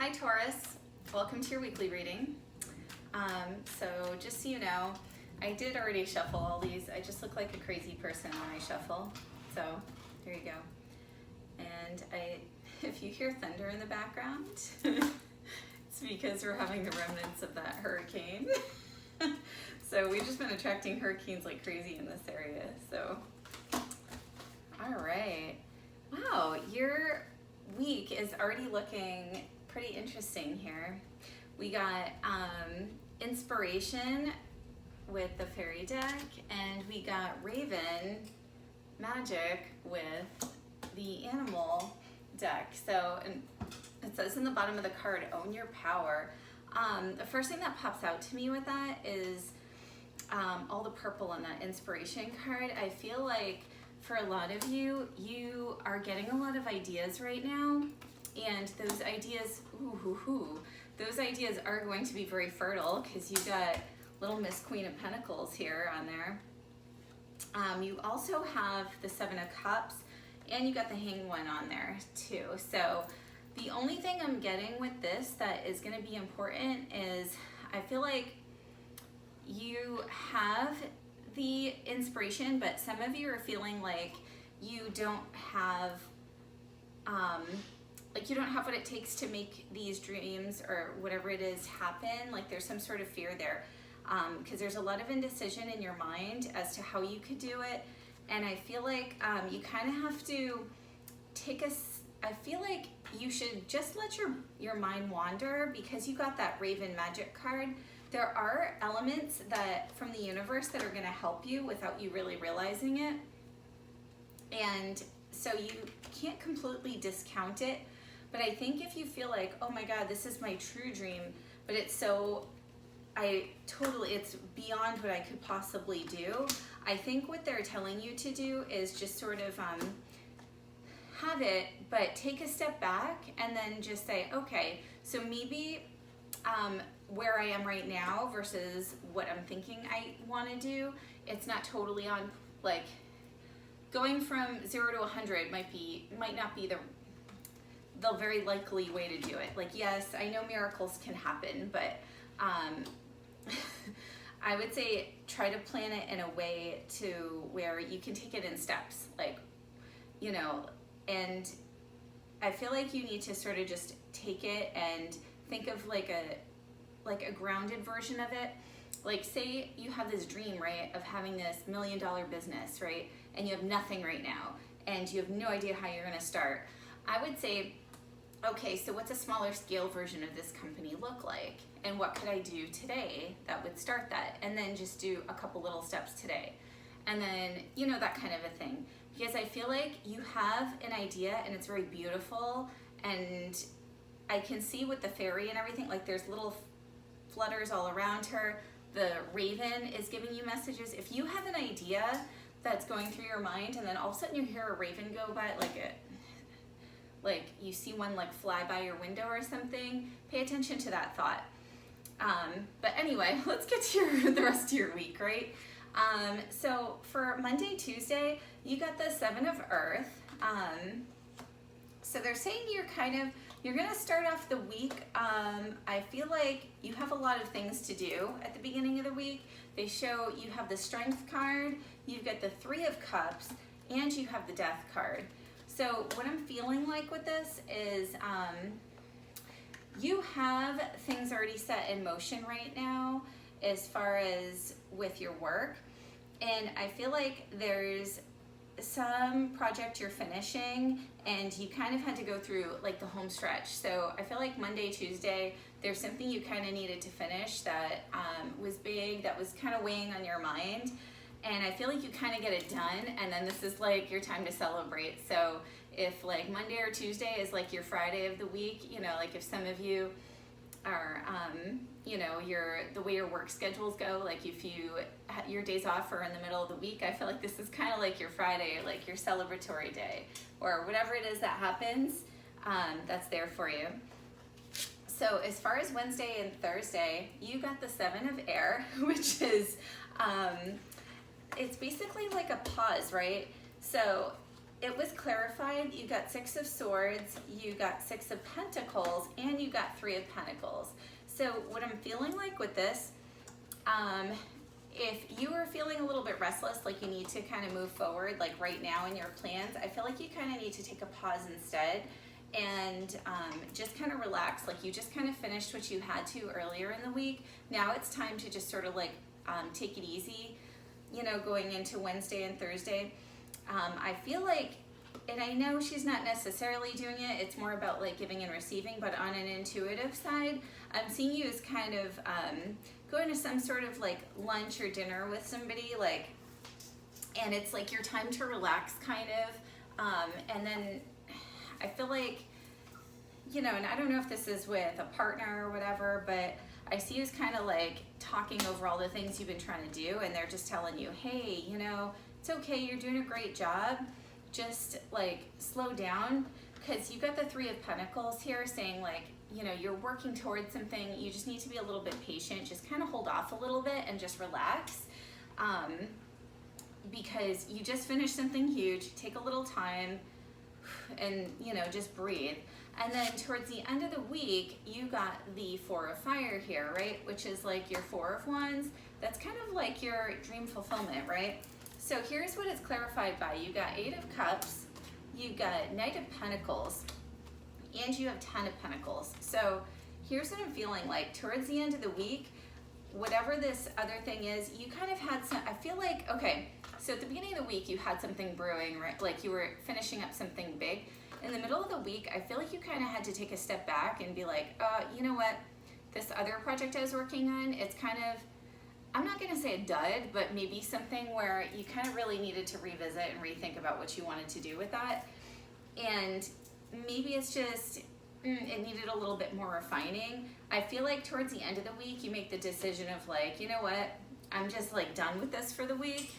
Hi Taurus, welcome to your weekly reading. So just so you know, I did already shuffle all these. I just look like a crazy person when I shuffle. So there you go. And if you hear thunder in the background, it's because we're having the remnants of that hurricane. So we've just been attracting hurricanes like crazy in this area. So, all right. Wow, your week is already looking pretty interesting here. We got inspiration with the fairy deck, and we got Raven magic with the animal deck. So, and it says in the bottom of the card, own your power. The first thing that pops out to me with that is all the purple on that inspiration card. I feel like for a lot of you, you are getting a lot of ideas right now, and those ideas, those ideas are going to be very fertile because you got little Miss Queen of Pentacles here on there. You also have the Seven of Cups, and you got the Hanged One on there too. So the only thing I'm getting with this that is going to be important is I feel like you have the inspiration, but some of you are feeling like you don't have what it takes to make these dreams or whatever it is happen. Like there's some sort of fear there because there's a lot of indecision in your mind as to how you could do it. And I feel like you kind of have to I feel like you should just let your mind wander because you got that Raven magic card. There are elements that from the universe that are going to help you without you really realizing it. And so you can't completely discount it. But I think if you feel like, oh my God, this is my true dream, but it's it's beyond what I could possibly do. I think what they're telling you to do is just sort of have it, but take a step back and then just say, okay, so maybe where I am right now versus what I'm thinking I want to do, it's not totally on, like going from 0 to 100 might not be the very likely way to do it. Like, yes, I know miracles can happen, but I would say try to plan it in a way to where you can take it in steps, like, you know, and I feel like you need to sort of just take it and think of like a grounded version of it. Like say you have this dream, right, of having this $1 million business, right, and you have nothing right now and you have no idea how you're going to start. I would say, okay, so what's a smaller scale version of this company look like, and what could I do today that would start that, and then just do a couple little steps today, and then, you know, that kind of a thing. Because I feel like you have an idea and it's very beautiful, and I can see with the fairy and everything, like there's little flutters all around her. The raven is giving you messages. If you have an idea that's going through your mind and then all of a sudden you hear a raven go by, like you see one like fly by your window or something, pay attention to that thought. But anyway, let's get to the rest of your week, right? So for Monday, Tuesday, you got the Seven of Earth. So they're saying you're gonna start off the week. I feel like you have a lot of things to do at the beginning of the week. They show you have the Strength card, you've got the Three of Cups, and you have the Death card. So what I'm feeling like with this is you have things already set in motion right now as far as with your work. And I feel like there's some project you're finishing and you kind of had to go through like the home stretch. So I feel like Monday, Tuesday, there's something you kind of needed to finish that was big, that was kind of weighing on your mind. And I feel like you kind of get it done, and then this is like your time to celebrate. So if like Monday or Tuesday is like your Friday of the week, you know, like if some of you are, you know, the way your work schedules go, like if your days off are in the middle of the week, I feel like this is kind of like your Friday, like your celebratory day, or whatever it is that happens, that's there for you. So as far as Wednesday and Thursday, you got the Seven of Air, which is, it's basically like a pause, right? So it was clarified. You got 6 of Swords, you got 6 of Pentacles, and you got 3 of Pentacles. So what I'm feeling like with this, if you are feeling a little bit restless, like you need to kind of move forward, like right now in your plans, I feel like you kind of need to take a pause instead and just kind of relax. Like you just kind of finished what you had to earlier in the week. Now it's time to just sort of like take it easy, you know, going into Wednesday and Thursday. I feel like, and I know she's not necessarily doing it, it's more about like giving and receiving, but on an intuitive side, I'm seeing you as kind of going to some sort of like lunch or dinner with somebody, like, and it's like your time to relax kind of, and then I feel like, you know, and I don't know if this is with a partner or whatever, but I see you as kind of like talking over all the things you've been trying to do, and they're just telling you, hey, you know, it's okay, you're doing a great job, just like slow down, because you got the 3 of Pentacles here saying like, you know, you're working towards something, you just need to be a little bit patient, just kind of hold off a little bit and just relax, because you just finished something huge. Take a little time and, you know, just breathe. And then towards the end of the week, you got the 4 of Fire here, right? Which is like your 4 of Wands. That's kind of like your dream fulfillment, right? So here's what it's clarified by. You got 8 of Cups, you got Knight of Pentacles, and you have 10 of Pentacles. So here's what I'm feeling like. Towards the end of the week, whatever this other thing is, you kind of had some, I feel like, okay, so at the beginning of the week, you had something brewing, right? Like you were finishing up something big. In the middle of the week, I feel like you kind of had to take a step back and be like, you know what? This other project I was working on, it's kind of, I'm not going to say a dud, but maybe something where you kind of really needed to revisit and rethink about what you wanted to do with that. And maybe it's just, it needed a little bit more refining. I feel like towards the end of the week, you make the decision of like, you know what? I'm just like done with this for the week.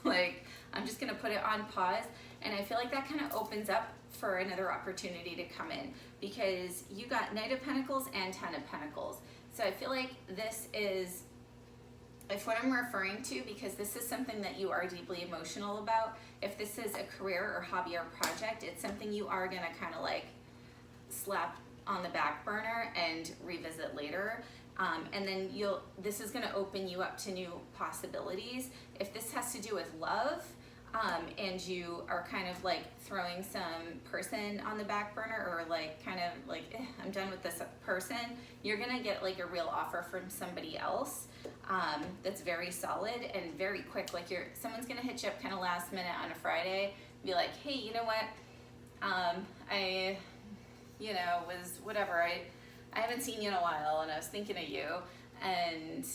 Like, I'm just going to put it on pause. And I feel like that kind of opens up for another opportunity to come in, because you got Knight of Pentacles and 10 of Pentacles. So I feel like this is, if what I'm referring to, because this is something that you are deeply emotional about, if this is a career or hobby or project, it's something you are gonna kind of like slap on the back burner and revisit later. And then this is gonna open you up to new possibilities. If this has to do with love, and you are kind of like throwing some person on the back burner, or like kind of like, I'm done with this person, you're gonna get like a real offer from somebody else that's very solid and very quick. Like someone's gonna hit you up kind of last minute on a Friday, be like, hey, you know what, I, you know, was whatever, I haven't seen you in a while and I was thinking of you, and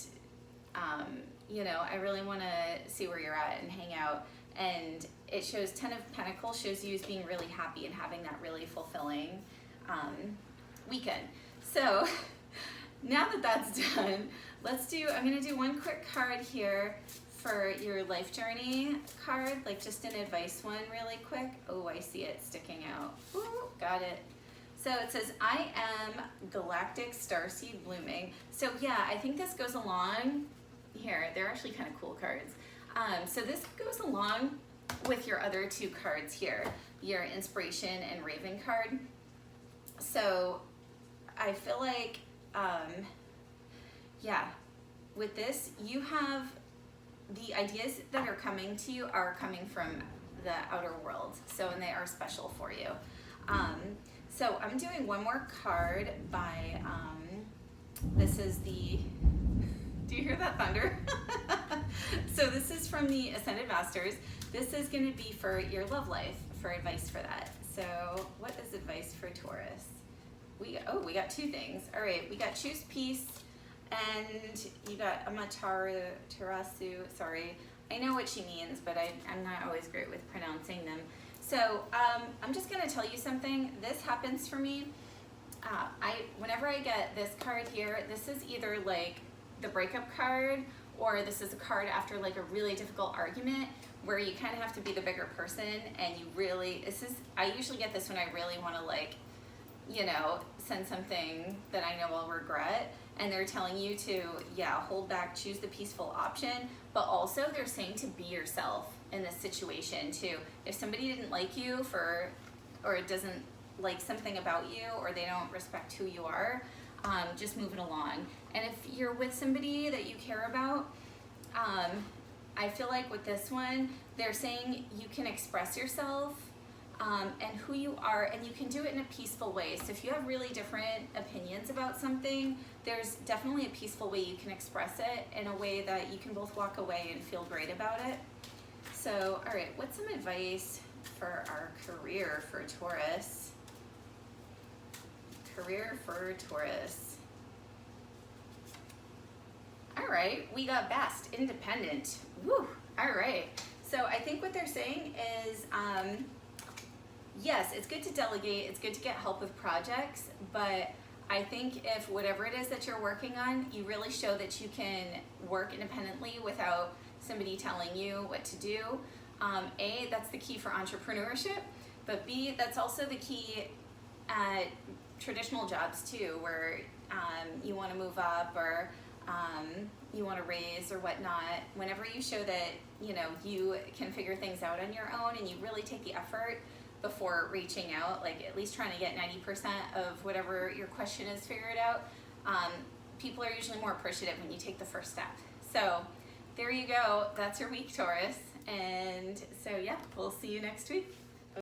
you know, I really want to see where you're at and hang out. And it shows 10 of Pentacles shows you as being really happy and having that really fulfilling weekend. So now that that's done, I'm gonna do one quick card here for your life journey card, like just an advice one really quick. Oh, I see it sticking out. Ooh, got it. So it says, I am galactic starseed blooming. So yeah, I think this goes along here. They're actually kind of cool cards. So this goes along with your other 2 cards here, your inspiration and raven card. So I feel like, yeah, with this, you have the ideas that are coming to you are coming from the outer world. So, and they are special for you. So I'm doing one more card by, this is the, do you hear that thunder? So this is from the Ascended Masters. This is going to be for your love life, for advice for that. So what is advice for Taurus? We got 2 things. All right, we got choose peace, and you got Amaterasu. Sorry, I know what she means, but I'm not always great with pronouncing them. So I'm just going to tell you something. This happens for me. Whenever I get this card here, this is either like the breakup card, or this is a card after like a really difficult argument where you kind of have to be the bigger person, and you really, I usually get this when I really want to like, you know, send something that I know I'll regret, and they're telling you to, yeah, hold back, choose the peaceful option, but also they're saying to be yourself. in this situation too. If somebody didn't like you or doesn't like something about you, or they don't respect who you are, just move it along. And if you're with somebody that you care about, I feel like with this one, they're saying you can express yourself and who you are, and you can do it in a peaceful way. So if you have really different opinions about something, there's definitely a peaceful way you can express it in a way that you can both walk away and feel great about it. So, all right, what's some advice for our career for Taurus? Career for Taurus. All right, we got best, independent. Woo, all right. So I think what they're saying is, yes, it's good to delegate, it's good to get help with projects, but I think if whatever it is that you're working on, you really show that you can work independently without somebody telling you what to do. A, that's the key for entrepreneurship, but B, that's also the key at traditional jobs too, where you want to move up or you want to raise or whatnot. Whenever you show that you can figure things out on your own and you really take the effort before reaching out, like at least trying to get 90% of whatever your question is figured out, people are usually more appreciative when you take the first step. So there you go. That's your week, Taurus. And so yeah, we'll see you next week.